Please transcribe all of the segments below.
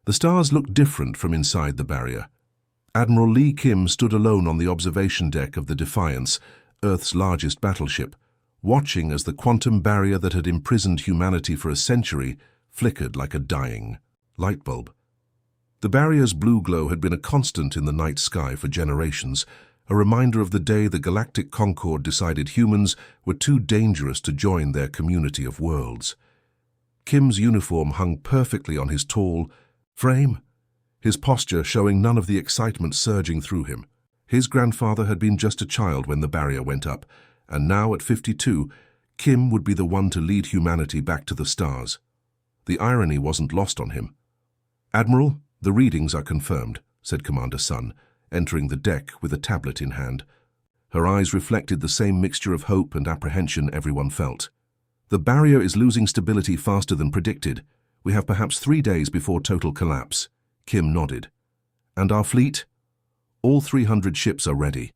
The stars looked different from inside the barrier. Admiral Lee Kim stood alone on the observation deck of the Defiance, Earth's largest battleship, watching as the quantum barrier that had imprisoned humanity for a century flickered like a dying light bulb. The barrier's blue glow had been a constant in the night sky for generations, a reminder of the day the Galactic Concord decided humans were too dangerous to join their community of worlds. Kim's uniform hung perfectly on his tall frame, his posture showing none of the excitement surging through him. His grandfather had been just a child when the barrier went up, and now at 52, Kim would be the one to lead humanity back to the stars. The irony wasn't lost on him. "Admiral, the readings are confirmed," said Commander Sun, entering the deck with a tablet in hand. Her eyes reflected the same mixture of hope and apprehension everyone felt. "The barrier is losing stability faster than predicted. We have perhaps 3 days before total collapse." Kim nodded. "And our fleet?" "All 300 ships are ready.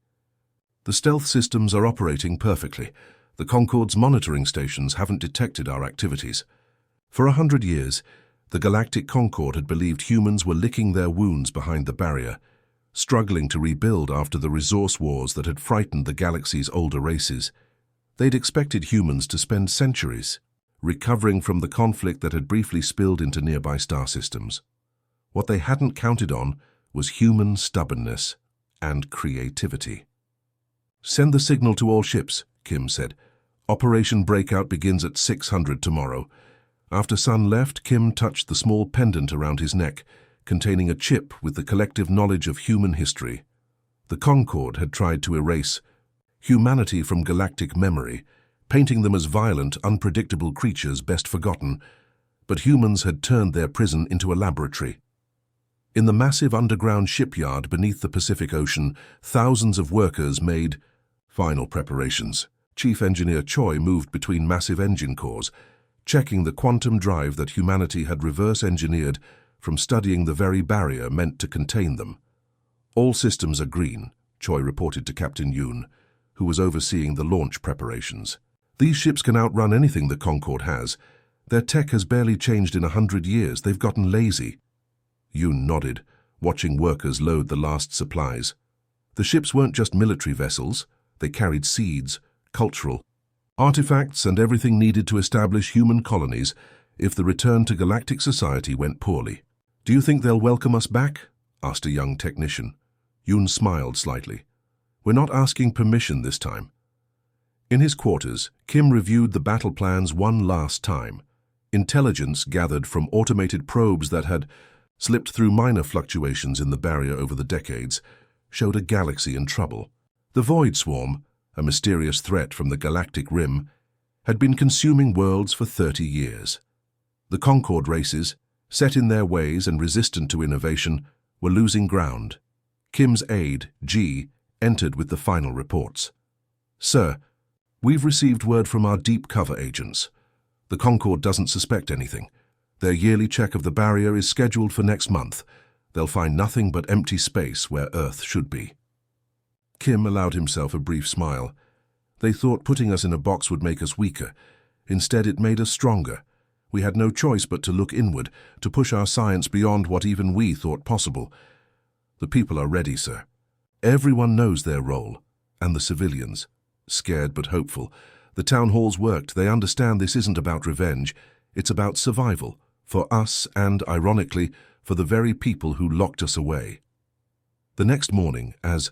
The stealth systems are operating perfectly. The Concord's monitoring stations haven't detected our activities. For 100 years, the Galactic Concord had believed humans were licking their wounds behind the barrier, struggling to rebuild after the resource wars that had frightened the galaxy's older races. They'd expected humans to spend centuries recovering from the conflict that had briefly spilled into nearby star systems. What they hadn't counted on was human stubbornness and creativity. "Send the signal to all ships," Kim said. "Operation Breakout begins at 600 tomorrow." After Sun left, Kim touched the small pendant around his neck, containing a chip with the collective knowledge of human history. The Concord had tried to erase humanity from galactic memory, painting them as violent, unpredictable creatures best forgotten, but humans had turned their prison into a laboratory. In the massive underground shipyard beneath the Pacific Ocean, thousands of workers made final preparations. Chief Engineer Choi moved between massive engine cores, checking the quantum drive that humanity had reverse-engineered from studying the very barrier meant to contain them. "All systems are green," Choi reported to Captain Yoon, who was overseeing the launch preparations. "These ships can outrun anything the Concord has. Their tech has barely changed in 100 years. They've gotten lazy." Yoon nodded, watching workers load the last supplies. The ships weren't just military vessels. They carried seeds, cultural artifacts, and everything needed to establish human colonies if the return to galactic society went poorly. "Do you think they'll welcome us back?" asked a young technician. Yoon smiled slightly. "We're not asking permission this time." In his quarters, Kim reviewed the battle plans one last time. Intelligence gathered from automated probes that had slipped through minor fluctuations in the barrier over the decades showed a galaxy in trouble. The Void Swarm, a mysterious threat from the galactic rim, had been consuming worlds for 30 years. The Concord races, set in their ways and resistant to innovation, were losing ground. Kim's aide, G, entered with the final reports. "Sir, we've received word from our deep cover agents. The Concord doesn't suspect anything. Their yearly check of the barrier is scheduled for next month. They'll find nothing but empty space where Earth should be." Kim allowed himself a brief smile. They thought putting us in a box would make us weaker. Instead, it made us stronger. We had no choice but to look inward, to push our science beyond what even we thought possible. The people are ready, sir. Everyone knows their role, and the civilians. Scared but hopeful. The town halls worked. They understand this isn't about revenge. It's about survival, for us and, ironically, for the very people who locked us away. The next morning, as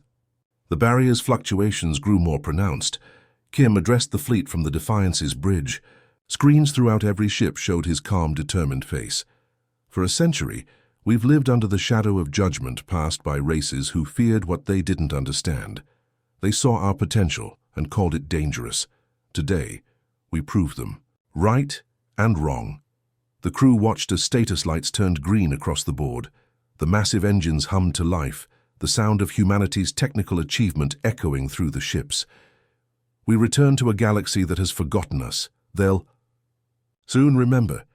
the barrier's fluctuations grew more pronounced, Kim addressed the fleet from the Defiance's bridge. Screens throughout every ship showed his calm, determined face. "For a century, we've lived under the shadow of judgment passed by races who feared what they didn't understand. They saw our potential and called it dangerous. Today, we prove them, right and wrong." The crew watched as status lights turned green across the board. The massive engines hummed to life, the sound of humanity's technical achievement echoing through the ships. "We return to a galaxy that has forgotten us. They'll soon remember.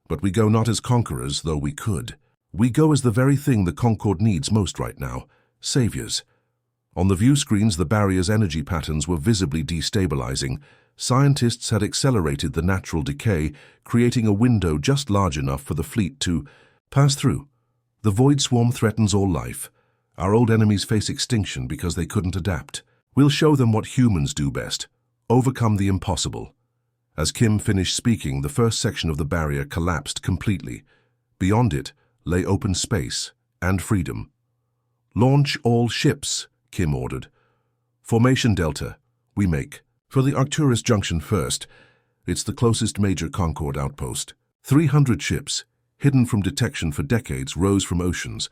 But we go not as conquerors, though we could. We go as the very thing the Concord needs most right now, saviors." On the view screens, the barrier's energy patterns were visibly destabilizing. Scientists had accelerated the natural decay, creating a window just large enough for the fleet to pass through. The Void Swarm threatens all life. Our old enemies face extinction because they couldn't adapt. We'll show them what humans do best. Overcome the impossible. As Kim finished speaking, the first section of the barrier collapsed completely. Beyond it lay open space and freedom. Launch all ships, Kim ordered. Formation Delta, we make. For the Arcturus Junction first. It's the closest major Concord outpost. 300 ships, hidden from detection for decades, rose from oceans,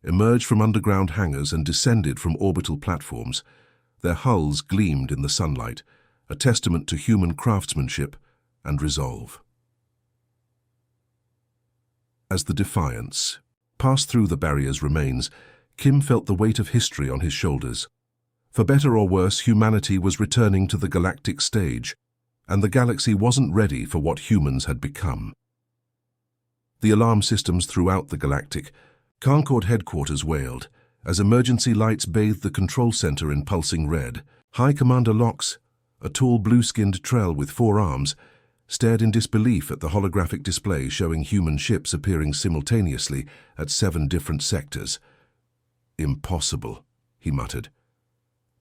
emerged from underground hangars and descended from orbital platforms. Their hulls gleamed in the sunlight, a testament to human craftsmanship and resolve. As the Defiance passed through the barrier's remains, Kim felt the weight of history on his shoulders. For better or worse, humanity was returning to the galactic stage, and the galaxy wasn't ready for what humans had become. The alarm systems throughout the galactic Concord headquarters wailed as emergency lights bathed the control center in pulsing red. High Commander Lox, a tall blue-skinned Trell with 4 arms, stared in disbelief at the holographic display showing human ships appearing simultaneously at 7 different sectors. Impossible, he muttered.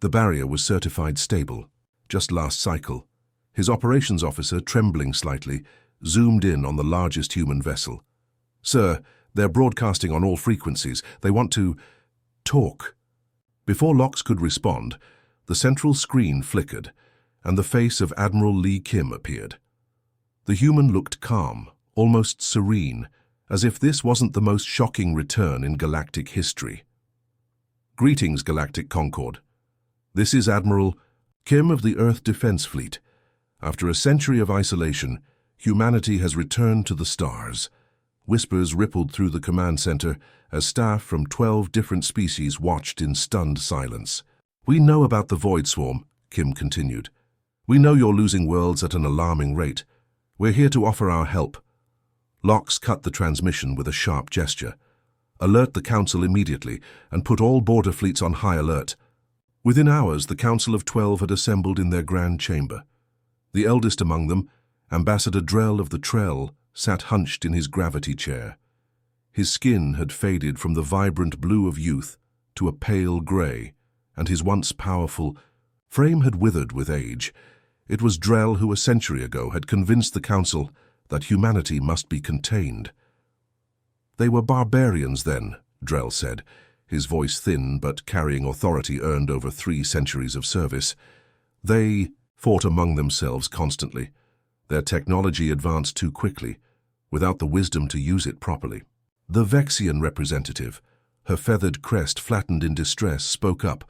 The barrier was certified stable, just last cycle. His operations officer, trembling slightly, zoomed in on the largest human vessel. Sir, they're broadcasting on all frequencies. They want to talk. Before Lox could respond, the central screen flickered, and the face of Admiral Lee Kim appeared. The human looked calm, almost serene, as if this wasn't the most shocking return in galactic history. Greetings, Galactic Concord. This is Admiral Kim of the Earth Defense Fleet. After a century of isolation, humanity has returned to the stars. Whispers rippled through the command center as staff from 12 different species watched in stunned silence. We know about the Void Swarm, Kim continued. We know you're losing worlds at an alarming rate. We're here to offer our help. Lox cut the transmission with a sharp gesture. Alert the Council immediately and put all border fleets on high alert. Within hours, the Council of 12 had assembled in their grand chamber. The eldest among them, Ambassador Drell of the Trell, sat hunched in his gravity chair. His skin had faded from the vibrant blue of youth to a pale grey, and his once powerful frame had withered with age. It was Drell who a century ago had convinced the Council that humanity must be contained. They were barbarians then, Drell said, his voice thin but carrying authority earned over 3 centuries of service. They fought among themselves constantly. Their technology advanced too quickly, without the wisdom to use it properly. The Vexian representative, her feathered crest flattened in distress, spoke up.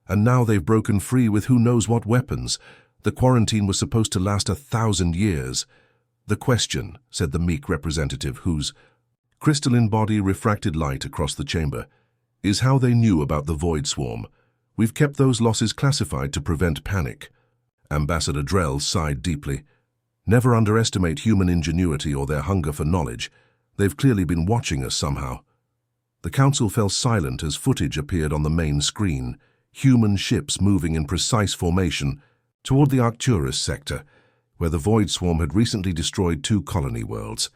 And now they've broken free with who knows what weapons. The quarantine was supposed to last 1,000 years. The question, said the meek representative, whose crystalline body refracted light across the chamber, is how they knew about the Void Swarm. We've kept those losses classified to prevent panic. Ambassador Drell sighed deeply. Never underestimate human ingenuity or their hunger for knowledge. They've clearly been watching us somehow. The Council fell silent as footage appeared on the main screen, human ships moving in precise formation toward the Arcturus sector, where the Void Swarm had recently destroyed 2 colony worlds.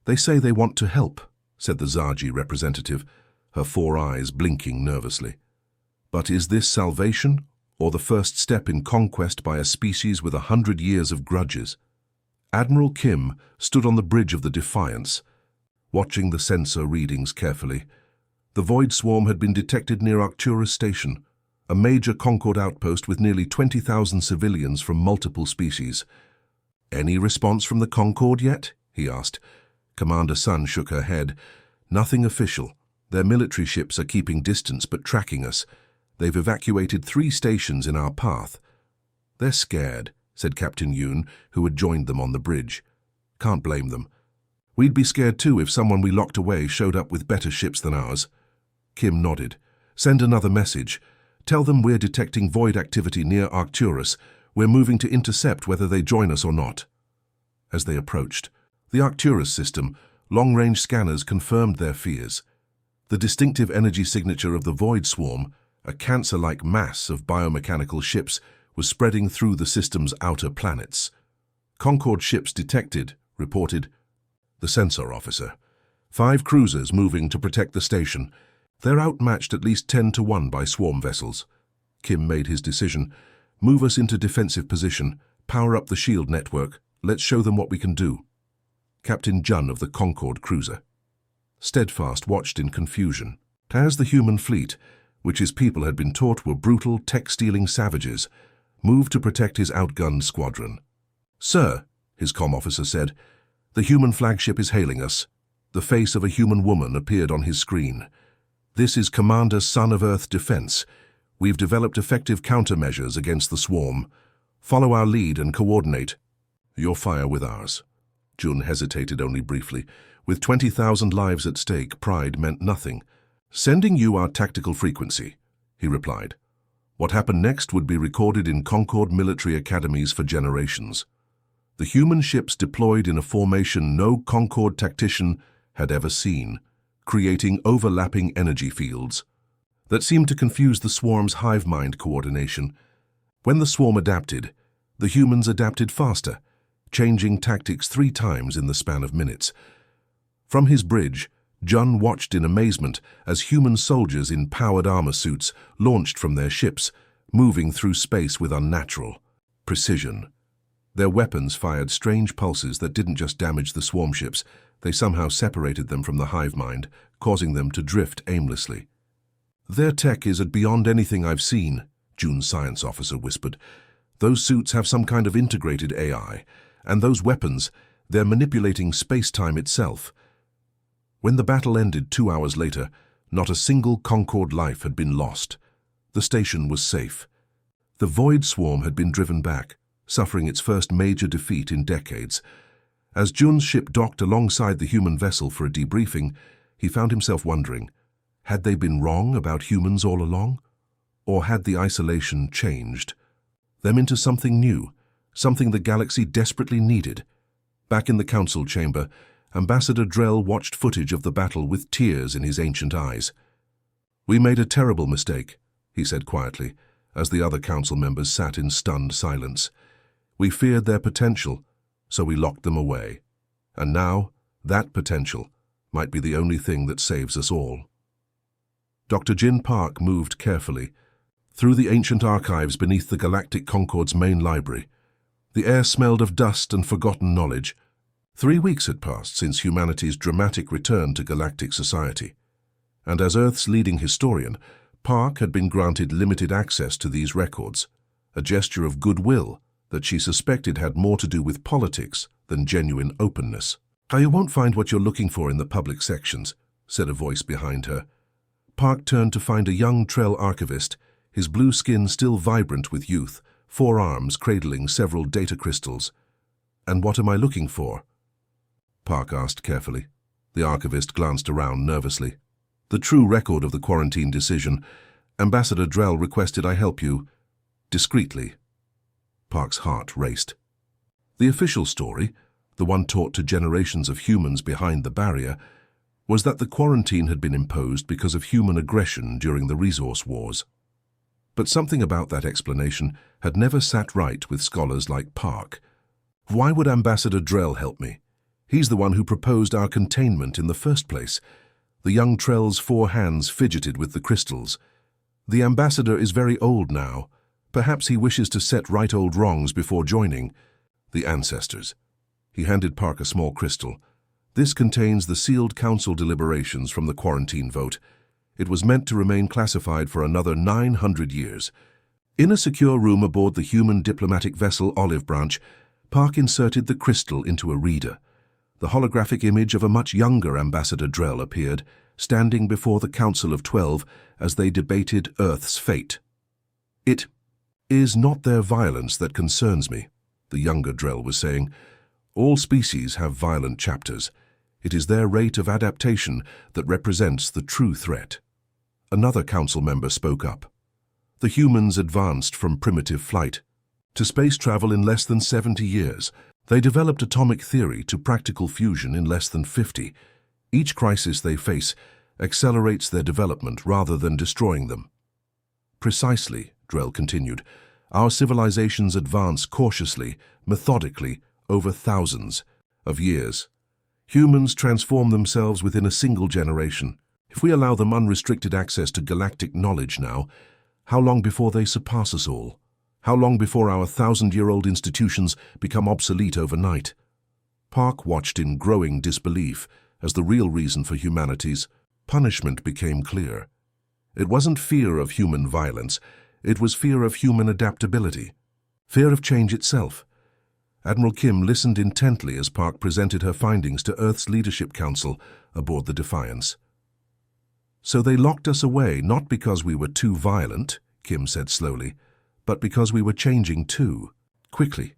They say they want to help, said the Zargi representative, her 4 eyes blinking nervously. But is this salvation, or the first step in conquest by a species with 100 years of grudges? Admiral Kim stood on the bridge of the Defiance, watching the sensor readings carefully. The Void Swarm had been detected near Arcturus Station, a major Concord outpost with nearly 20,000 civilians from multiple species. Any response from the Concord yet? He asked. Commander Sun shook her head. Nothing official. Their military ships are keeping distance but tracking us. They've evacuated 3 stations in our path. They're scared, said Captain Yoon, who had joined them on the bridge. Can't blame them. We'd be scared too if someone we locked away showed up with better ships than ours. Kim nodded. Send another message. Tell them we're detecting void activity near Arcturus. We're moving to intercept whether they join us or not. As they approached the Arcturus system, long-range scanners confirmed their fears. The distinctive energy signature of the Void Swarm, a cancer-like mass of biomechanical ships, was spreading through the system's outer planets. Concord ships detected, reported the sensor officer. 5 cruisers moving to protect the station. They're outmatched at least 10-1 by swarm vessels. Kim made his decision. Move us into defensive position. Power up the shield network. Let's show them what we can do. Captain Jun of the Concorde cruiser. Steadfast watched in confusion as the human fleet, which his people had been taught were brutal, tech-stealing savages, moved to protect his outgunned squadron. "Sir," his comm officer said, "the human flagship is hailing us." The face of a human woman appeared on his screen. "This is Commander Son of Earth Defense. We've developed effective countermeasures against the swarm. Follow our lead and coordinate." "Your fire with ours." Jun hesitated only briefly. With 20,000 lives at stake, pride meant nothing. "Sending you our tactical frequency," he replied. "What happened next would be recorded in Concorde military academies for generations." The human ships deployed in a formation no Concorde tactician had ever seen, creating overlapping energy fields that seemed to confuse the swarm's hive mind coordination. When the swarm adapted, the humans adapted faster, changing tactics 3 times in the span of minutes. From his bridge, Jun watched in amazement as human soldiers in powered armor suits launched from their ships, moving through space with unnatural precision. Their weapons fired strange pulses that didn't just damage the swarm ships, they somehow separated them from the hive mind, causing them to drift aimlessly. "Their tech is beyond anything I've seen," Jun's science officer whispered. "Those suits have some kind of integrated AI, and those weapons, they're manipulating space-time itself." When the battle ended 2 hours later, not a single Concorde life had been lost. The station was safe. The Void Swarm had been driven back, suffering its first major defeat in decades. As Jun's ship docked alongside the human vessel for a debriefing, he found himself wondering, had they been wrong about humans all along? Or had the isolation changed them into something new, something the galaxy desperately needed? Back in the council chamber, Ambassador Drell watched footage of the battle with tears in his ancient eyes. "We made a terrible mistake," he said quietly, as the other council members sat in stunned silence. "We feared their potential, so we locked them away. And now, that potential might be the only thing that saves us all." Dr. Jin Park moved carefully through the ancient archives beneath the Galactic Concorde's main library. The air smelled of dust and forgotten knowledge. 3 weeks had passed since humanity's dramatic return to galactic society, and as Earth's leading historian, Park had been granted limited access to these records, a gesture of goodwill that she suspected had more to do with politics than genuine openness. "You won't find what you're looking for in the public sections," said a voice behind her. Park turned to find a young Trell archivist, his blue skin still vibrant with youth, 4 arms cradling several data crystals. "And what am I looking for?" Park asked carefully. The archivist glanced around nervously. "The true record of the quarantine decision. Ambassador Drell requested I help you discreetly." Park's heart raced. The official story, the one taught to generations of humans behind the barrier, was that the quarantine had been imposed because of human aggression during the resource wars. But something about that explanation had never sat right with scholars like Park. Why would Ambassador Drell help me? He's the one who proposed our containment in the first place. The young Trell's 4 hands fidgeted with the crystals. "The ambassador is very old now. Perhaps he wishes to set right old wrongs before joining the ancestors." He handed Park a small crystal. "This contains the sealed council deliberations from the quarantine vote. It was meant to remain classified for another 900 years. In a secure room aboard the human diplomatic vessel Olive Branch, Park inserted the crystal into a reader. The holographic image of a much younger Ambassador Drell appeared, standing before the Council of 12 as they debated Earth's fate. "It is not their violence that concerns me," the younger Drell was saying. "All species have violent chapters. It is their rate of adaptation that represents the true threat." Another council member spoke up. "The humans advanced from primitive flight to space travel in less than 70 years. They developed atomic theory to practical fusion in less than 50. Each crisis they face accelerates their development rather than destroying them." "Precisely," Drell continued. "Our civilizations advance cautiously, methodically, over thousands of years. Humans transform themselves within a single generation. If we allow them unrestricted access to galactic knowledge now, how long before they surpass us all? How long before our 1,000-year-old institutions become obsolete overnight? Park watched in growing disbelief as the real reason for humanity's punishment became clear. It wasn't fear of human violence, it was fear of human adaptability, fear of change itself. Admiral Kim listened intently as Park presented her findings to Earth's Leadership Council aboard the Defiance. "So they locked us away not because we were too violent," Kim said slowly, "but because we were changing too quickly."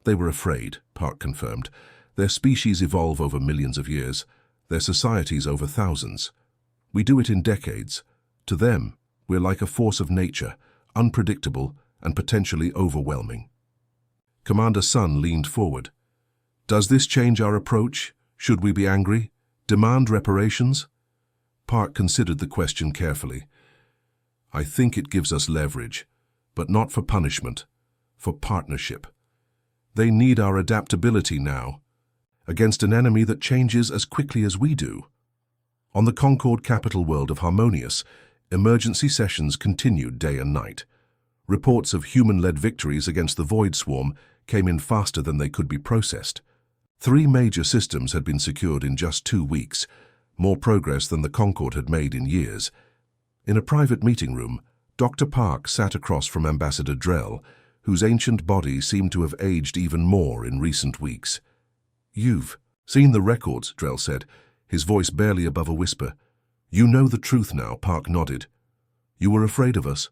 "They were afraid," Park confirmed. "Their species evolve over millions of years, their societies over thousands. We do it in decades. To them, we're like a force of nature, unpredictable and potentially overwhelming." Commander Sun leaned forward. "Does this change our approach? Should we be angry? Demand reparations?" Park considered the question carefully. "I think it gives us leverage, but not for punishment, for partnership. They need our adaptability now, against an enemy that changes as quickly as we do." On the Concord capital world of Harmonious, emergency sessions continued day and night. Reports of human-led victories against the Void Swarm came in faster than they could be processed. 3 major systems had been secured in just 2 weeks, more progress than the Concord had made in years. In a private meeting room, Dr. Park sat across from Ambassador Drell, whose ancient body seemed to have aged even more in recent weeks. "You've seen the records," Drell said, his voice barely above a whisper. "You know the truth now," Park nodded. "You were afraid of us?"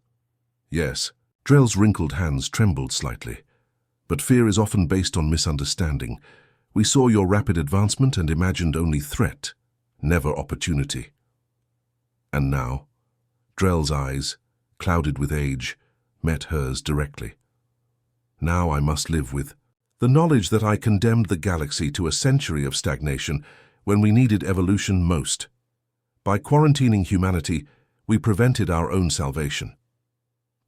"Yes." Drell's wrinkled hands trembled slightly. "But fear is often based on misunderstanding. We saw your rapid advancement and imagined only threat, never opportunity." "And now?" Drell's eyes, clouded with age, met hers directly. "Now I must live with the knowledge that I condemned the galaxy to a century of stagnation when we needed evolution most. By quarantining humanity, we prevented our own salvation."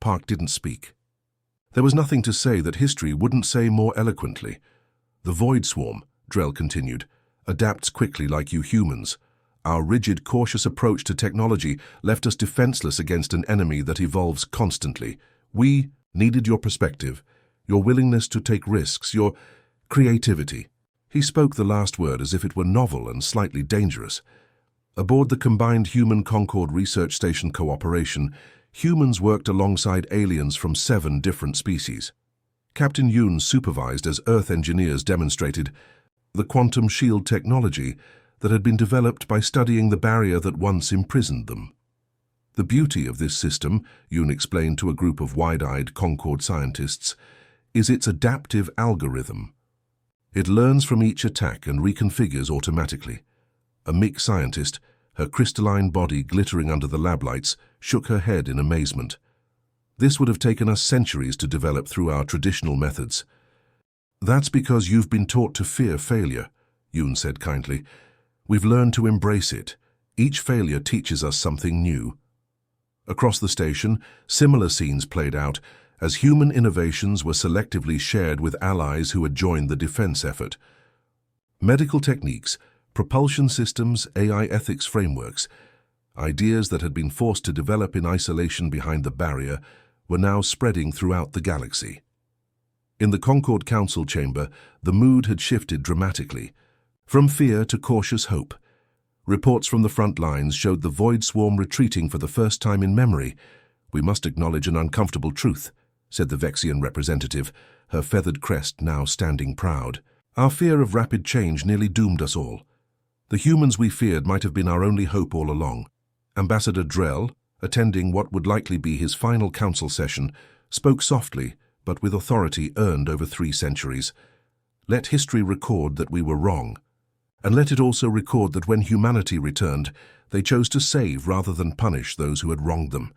Park didn't speak. There was nothing to say that history wouldn't say more eloquently. "The Void Swarm," Drell continued, "adapts quickly like you humans. Our rigid, cautious approach to technology left us defenseless against an enemy that evolves constantly. We needed your perspective, your willingness to take risks, your creativity." He spoke the last word as if it were novel and slightly dangerous. Aboard the combined Human-Concord Research Station cooperation, humans worked alongside aliens from 7 different species. Captain Yoon supervised as Earth engineers demonstrated the quantum shield technology that had been developed by studying the barrier that once imprisoned them. "The beauty of this system," Yoon explained to a group of wide-eyed Concord scientists, "is its adaptive algorithm. It learns from each attack and reconfigures automatically." A MIC scientist, her crystalline body glittering under the lab lights, shook her head in amazement. "This would have taken us centuries to develop through our traditional methods." "That's because you've been taught to fear failure," Yoon said kindly. "We've learned to embrace it. Each failure teaches us something new." Across the station, similar scenes played out as human innovations were selectively shared with allies who had joined the defense effort. Medical techniques, propulsion systems, AI ethics frameworks, ideas that had been forced to develop in isolation behind the barrier, were now spreading throughout the galaxy. In the Concord Council chamber, the mood had shifted dramatically, from fear to cautious hope. Reports from the front lines showed the Void Swarm retreating for the first time in memory. "We must acknowledge an uncomfortable truth," said the Vexian representative, her feathered crest now standing proud. "Our fear of rapid change nearly doomed us all. The humans we feared might have been our only hope all along." Ambassador Drell, attending what would likely be his final council session, spoke softly, but with authority earned over 3 centuries. "Let history record that we were wrong, and let it also record that when humanity returned, they chose to save rather than punish those who had wronged them."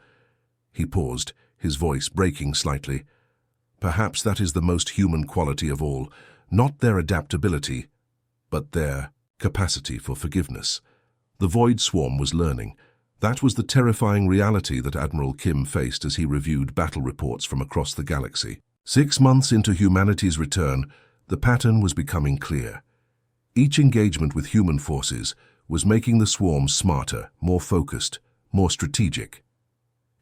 He paused, his voice breaking slightly. "Perhaps that is the most human quality of all, not their adaptability, but their capacity for forgiveness." The Void Swarm was learning. That was the terrifying reality that Admiral Kim faced as he reviewed battle reports from across the galaxy. 6 months into humanity's return, the pattern was becoming clear. Each engagement with human forces was making the swarm smarter, more focused, more strategic.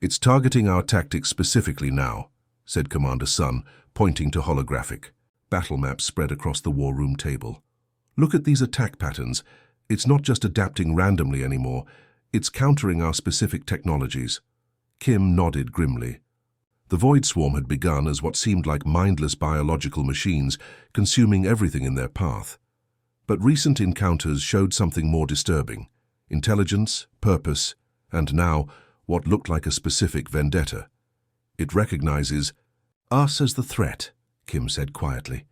"It's targeting our tactics specifically now," said Commander Sun, pointing to holographic battle maps spread across the war room table. "Look at these attack patterns. It's not just adapting randomly anymore, it's countering our specific technologies." Kim nodded grimly. The Void Swarm had begun as what seemed like mindless biological machines, consuming everything in their path. But recent encounters showed something more disturbing: intelligence, purpose, and now what looked like a specific vendetta. "It recognizes us as the threat," Kim said quietly.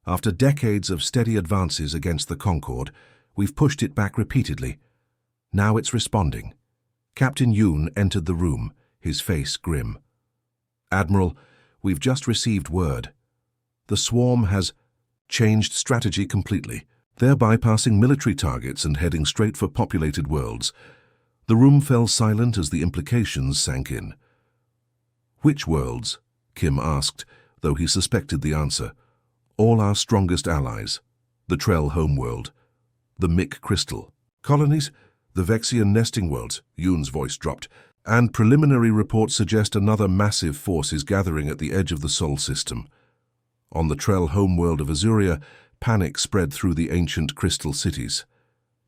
"After decades of steady advances against the Concord, we've pushed it back repeatedly. Now it's responding." Captain Yoon entered the room, his face grim. "Admiral, we've just received word. The swarm has changed strategy completely. They're bypassing military targets and heading straight for populated worlds." The room fell silent as the implications sank in. "Which worlds?" Kim asked, though he suspected the answer. "All our strongest allies. The Trell homeworld. The Mick Crystal. Colonies? The Vexian nesting worlds," Yoon's voice dropped. "And preliminary reports suggest another massive force is gathering at the edge of the Sol system." On the Trell homeworld of Azuria, panic spread through the ancient crystal cities.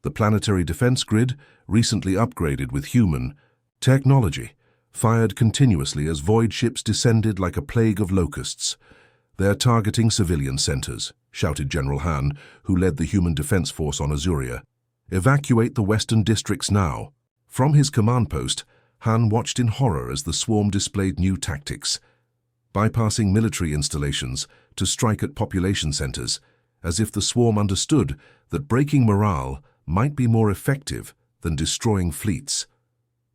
The planetary defense grid, recently upgraded with human technology, fired continuously as void ships descended like a plague of locusts. "They're targeting civilian centers," shouted General Han, who led the human defense force on Azuria. "Evacuate the western districts now." From his command post, Han watched in horror as the swarm displayed new tactics, bypassing military installations to strike at population centers, as if the swarm understood that breaking morale might be more effective than destroying fleets.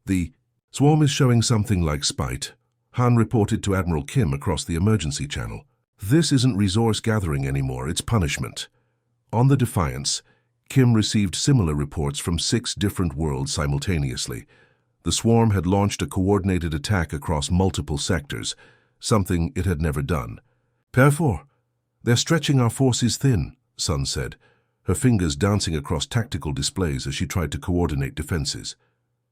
"The swarm is showing something like spite," Han reported to Admiral Kim across the emergency channel. "This isn't resource gathering anymore, it's punishment." On the Defiance, Kim received similar reports from 6 different worlds simultaneously. The swarm had launched a coordinated attack across multiple sectors, something it had never done. "Therefore, they're stretching our forces thin," Sun said, her fingers dancing across tactical displays as she tried to coordinate defenses.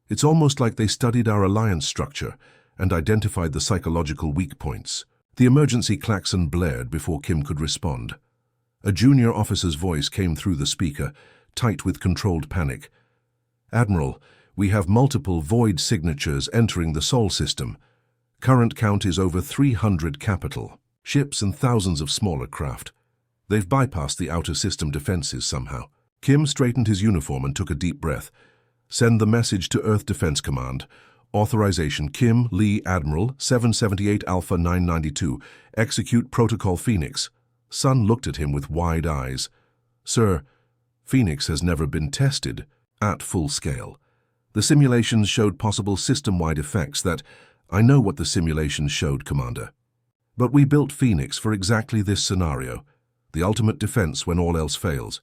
"It's almost like they studied our alliance structure and identified the psychological weak points." The emergency klaxon blared before Kim could respond. A junior officer's voice came through the speaker, tight with controlled panic. "Admiral, we have multiple void signatures entering the Sol system. Current count is over 300 capital ships and thousands of smaller craft. They've bypassed the outer system defenses somehow." Kim straightened his uniform and took a deep breath. "Send the message to Earth Defense Command. Authorization Kim Lee Admiral 778 Alpha 992. Execute Protocol Phoenix." Sun looked at him with wide eyes. "Sir, Phoenix has never been tested at full scale. The simulations showed possible system-wide effects that—" "I know what the simulations showed, Commander. But we built Phoenix for exactly this scenario, the ultimate defense when all else fails.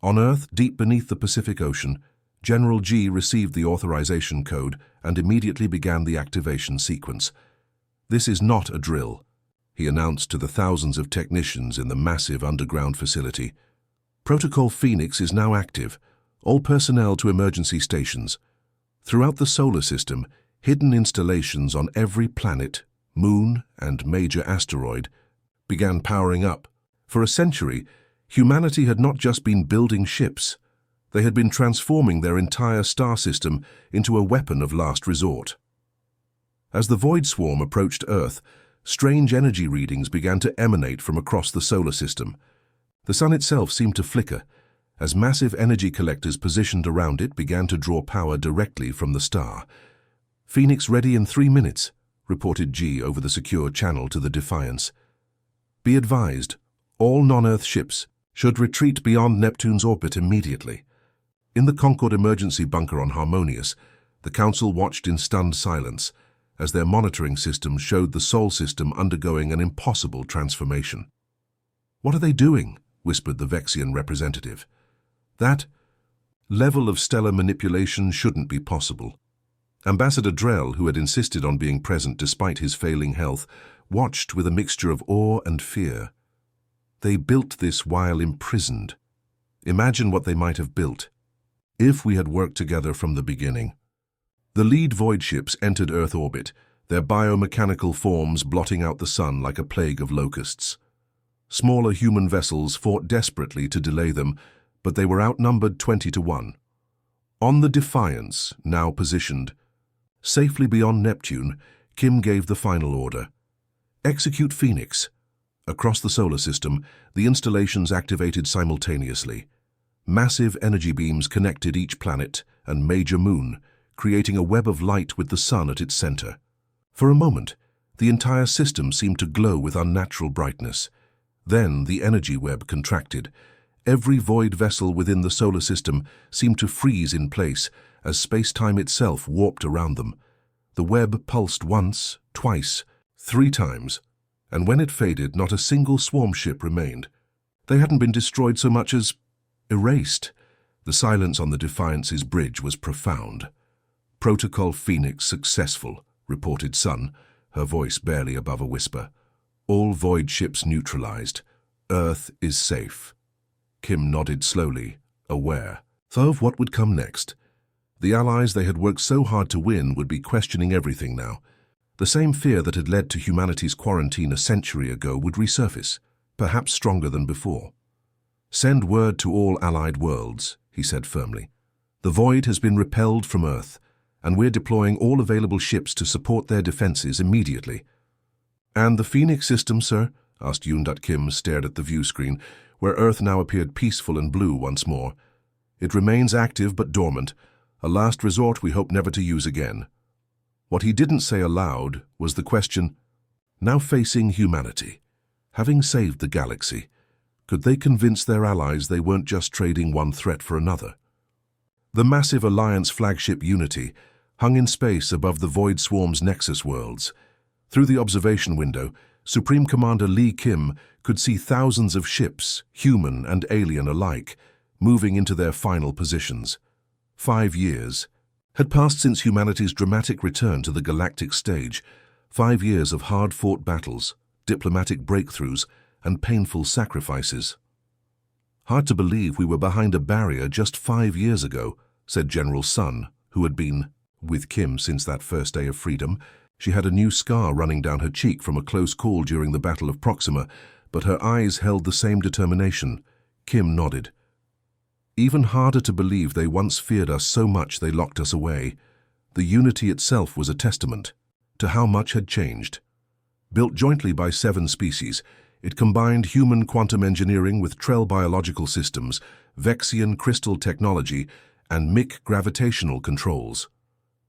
On Earth, deep beneath the Pacific Ocean, General G received the authorization code and immediately began the activation sequence. This is not a drill," he announced to the thousands of technicians in the massive underground facility. "Protocol Phoenix is now active. All personnel to emergency stations. Throughout the solar system, hidden installations on every planet, moon, and major asteroid began powering up. For a century, humanity had not just been building ships. They had been transforming their entire star system into a weapon of last resort." As the Void Swarm approached Earth, strange energy readings began to emanate from across the solar system. The sun itself seemed to flicker, as massive energy collectors positioned around it began to draw power directly from the star. "Phoenix ready in 3 minutes," reported G over the secure channel to the Defiance. "Be advised, all non-Earth ships should retreat beyond Neptune's orbit immediately." In the Concord emergency bunker on Harmonious, the Council watched in stunned silence as their monitoring system showed the Sol system undergoing an impossible transformation. "What are they doing?" whispered the Vexian representative. "That level of stellar manipulation shouldn't be possible." Ambassador Drell, who had insisted on being present despite his failing health, watched with a mixture of awe and fear. "They built this while imprisoned." Imagine what they might have built if we had worked together from the beginning. The lead void ships entered Earth orbit, their biomechanical forms blotting out the sun like a plague of locusts. Smaller human vessels fought desperately to delay them, but they were outnumbered 20-1. On the Defiance, now positioned safely beyond Neptune, Kim gave the final order. Execute Phoenix. Across the solar system, the installations activated simultaneously. Massive energy beams connected each planet and major moon, creating a web of light with the sun at its center. For a moment, the entire system seemed to glow with unnatural brightness. Then the energy web contracted. Every void vessel within the solar system seemed to freeze in place as space-time itself warped around them. The web pulsed once, twice, 3 times, and when it faded, not a single swarm ship remained. They hadn't been destroyed so much as erased. The silence on the Defiance's bridge was profound. Protocol Phoenix successful, reported Sun, her voice barely above a whisper. All void ships neutralized. Earth is safe. Kim nodded slowly, aware. So of what would come next? The allies they had worked so hard to win would be questioning everything now. The same fear that had led to humanity's quarantine a century ago would resurface, perhaps stronger than before. Send word to all allied worlds, he said firmly. The void has been repelled from Earth, and we're deploying all available ships to support their defenses immediately. And the Phoenix system, sir? Asked Yoon. Kim stared at the view screen, where Earth now appeared peaceful and blue once more. It remains active but dormant, a last resort we hope never to use again. What he didn't say aloud was the question, now facing humanity, having saved the galaxy, could they convince their allies they weren't just trading one threat for another? The massive Alliance flagship Unity hung in space above the Void Swarm's Nexus worlds. Through the observation window, Supreme Commander Lee Kim could see thousands of ships, human and alien alike, moving into their final positions. 5 years had passed since humanity's dramatic return to the galactic stage, 5 years of hard-fought battles, diplomatic breakthroughs, and painful sacrifices. Hard to believe we were behind a barrier just 5 years ago, said General Sun, who had been with Kim since that first day of freedom. She had a new scar running down her cheek from a close call during the Battle of Proxima, but her eyes held the same determination. Kim nodded. Even harder to believe they once feared us so much they locked us away. The Unity itself was a testament to how much had changed. Built jointly by 7 species, it combined human quantum engineering with Trell biological systems, Vexian crystal technology, and MIC gravitational controls.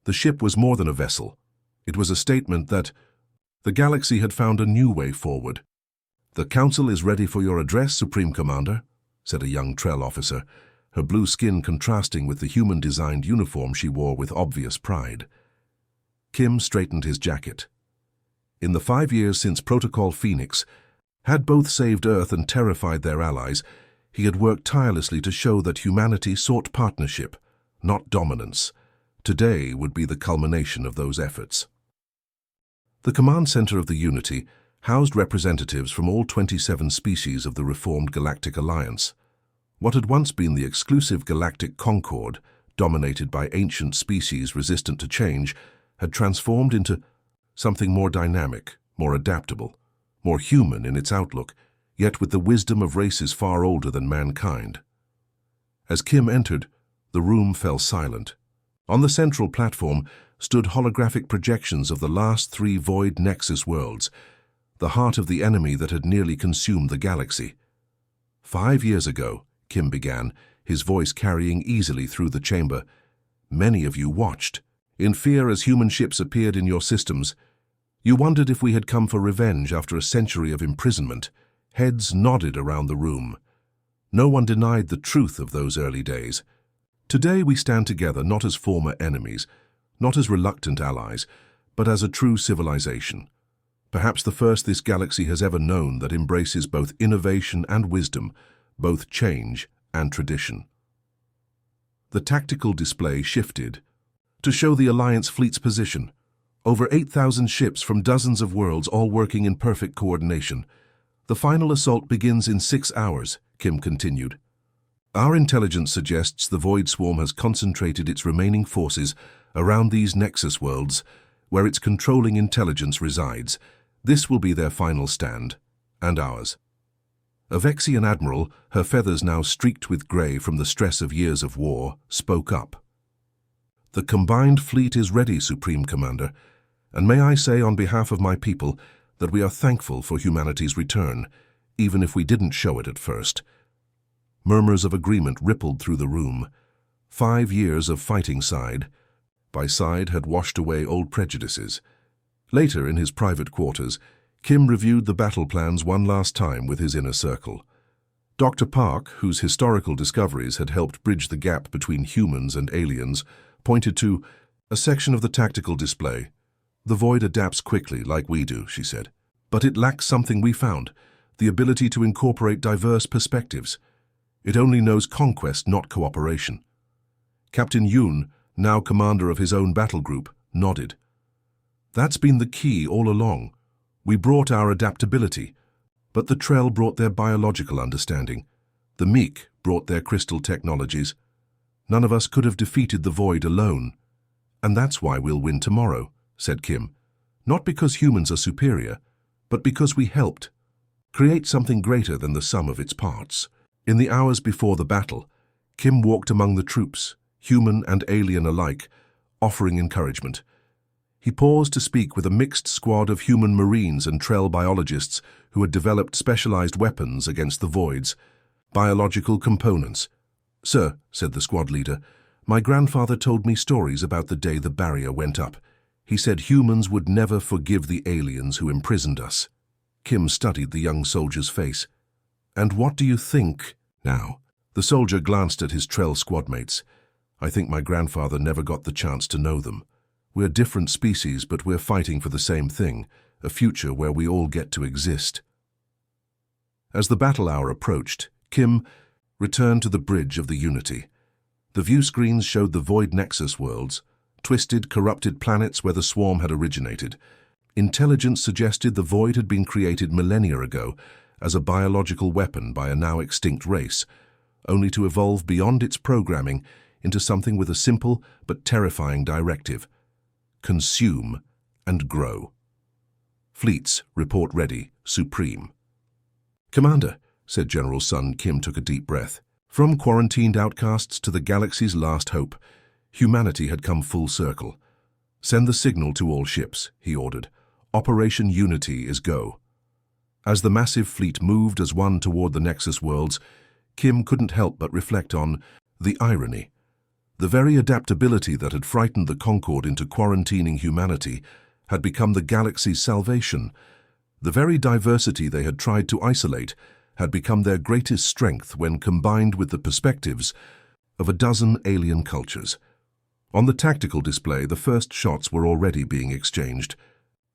The ship was more than a vessel. It was a statement that the galaxy had found a new way forward. "The Council is ready for your address, Supreme Commander," said a young Trell officer, her blue skin contrasting with the human-designed uniform she wore with obvious pride. Kim straightened his jacket. In the 5 years since Protocol Phoenix had both saved Earth and terrified their allies, he had worked tirelessly to show that humanity sought partnership, not dominance. Today would be the culmination of those efforts. The command center of the Unity housed representatives from all 27 species of the reformed Galactic Alliance. What had once been the exclusive Galactic Concord, dominated by ancient species resistant to change, had transformed into something more dynamic, more adaptable, more human in its outlook, yet with the wisdom of races far older than mankind. As Kim entered, the room fell silent. On the central platform stood holographic projections of the last 3 Void Nexus worlds, the heart of the enemy that had nearly consumed the galaxy. 5 years ago, Kim began, his voice carrying easily through the chamber, many of you watched, in fear as human ships appeared in your systems. You wondered if we had come for revenge after a century of imprisonment. Heads nodded around the room. No one denied the truth of those early days. Today we stand together not as former enemies, not as reluctant allies, but as a true civilization. Perhaps the first this galaxy has ever known that embraces both innovation and wisdom, both change and tradition. The tactical display shifted to show the Alliance fleet's position. Over 8,000 ships from dozens of worlds all working in perfect coordination. The final assault begins in 6 hours, Kim continued. Our intelligence suggests the Void Swarm has concentrated its remaining forces around these Nexus worlds, where its controlling intelligence resides. This will be their final stand, and ours. A Vexian admiral, her feathers now streaked with grey from the stress of years of war, spoke up. "The combined fleet is ready, Supreme Commander, and may I say on behalf of my people that we are thankful for humanity's return, even if we didn't show it at first." Murmurs of agreement rippled through the room. 5 years of fighting side by side had washed away old prejudices. Later, in his private quarters, Kim reviewed the battle plans one last time with his inner circle. Dr. Park, whose historical discoveries had helped bridge the gap between humans and aliens, pointed to a section of the tactical display. "The Void adapts quickly, like we do," she said. "But it lacks something we found, the ability to incorporate diverse perspectives. It only knows conquest, not cooperation." Captain Yoon, now commander of his own battle group, nodded. "That's been the key all along. We brought our adaptability, but the Trell brought their biological understanding. The Meek brought their crystal technologies. None of us could have defeated the Void alone. And that's why we'll win tomorrow," said Kim. "Not because humans are superior, but because we helped create something greater than the sum of its parts." In the hours before the battle, Kim walked among the troops, human and alien alike, offering encouragement. He paused to speak with a mixed squad of human marines and Trell biologists who had developed specialized weapons against the Voids, biological components. "Sir," said the squad leader, "my grandfather told me stories about the day the barrier went up. He said humans would never forgive the aliens who imprisoned us." Kim studied the young soldier's face. "And what do you think now?" The soldier glanced at his Trell squadmates. "I think my grandfather never got the chance to know them. We're different species, but we're fighting for the same thing, a future where we all get to exist." As the battle hour approached, Kim returned to the bridge of the Unity. The view screens showed the Void Nexus worlds, twisted, corrupted planets where the swarm had originated. Intelligence suggested the Void had been created millennia ago as a biological weapon by a now extinct race, only to evolve beyond its programming into something with a simple but terrifying directive: consume and grow. "Fleets, report ready, Supreme." "Commander," said General Sun. Kim took a deep breath. From quarantined outcasts to the galaxy's last hope, humanity had come full circle. "Send the signal to all ships," he ordered. "Operation Unity is go." As the massive fleet moved as one toward the Nexus worlds, Kim couldn't help but reflect on the irony. The very adaptability that had frightened the Concord into quarantining humanity had become the galaxy's salvation. The very diversity they had tried to isolate had become their greatest strength when combined with the perspectives of a dozen alien cultures. On the tactical display, the first shots were already being exchanged.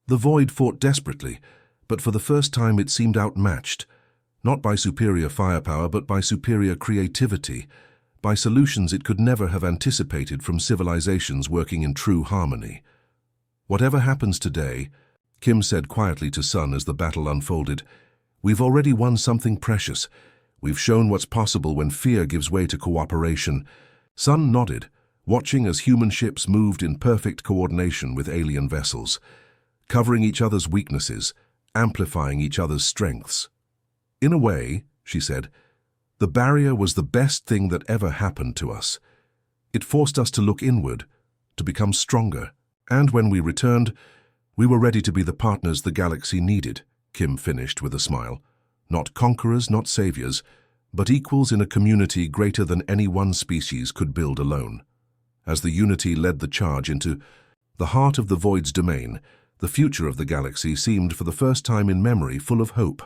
The Void fought desperately, but for the first time it seemed outmatched, not by superior firepower but by superior creativity, by solutions it could never have anticipated from civilizations working in true harmony. "Whatever happens today," Kim said quietly to Sun as the battle unfolded, "we've already won something precious. We've shown what's possible when fear gives way to cooperation." Sun nodded, watching as human ships moved in perfect coordination with alien vessels, covering each other's weaknesses, amplifying each other's strengths. "In a way," she said, "the barrier was the best thing that ever happened to us. It forced us to look inward, to become stronger. And when we returned, we were ready to be the partners the galaxy needed," Kim finished with a smile. "Not conquerors, not saviors, but equals in a community greater than any one species could build alone." As the Unity led the charge into the heart of the Void's domain, the future of the galaxy seemed for the first time in memory full of hope.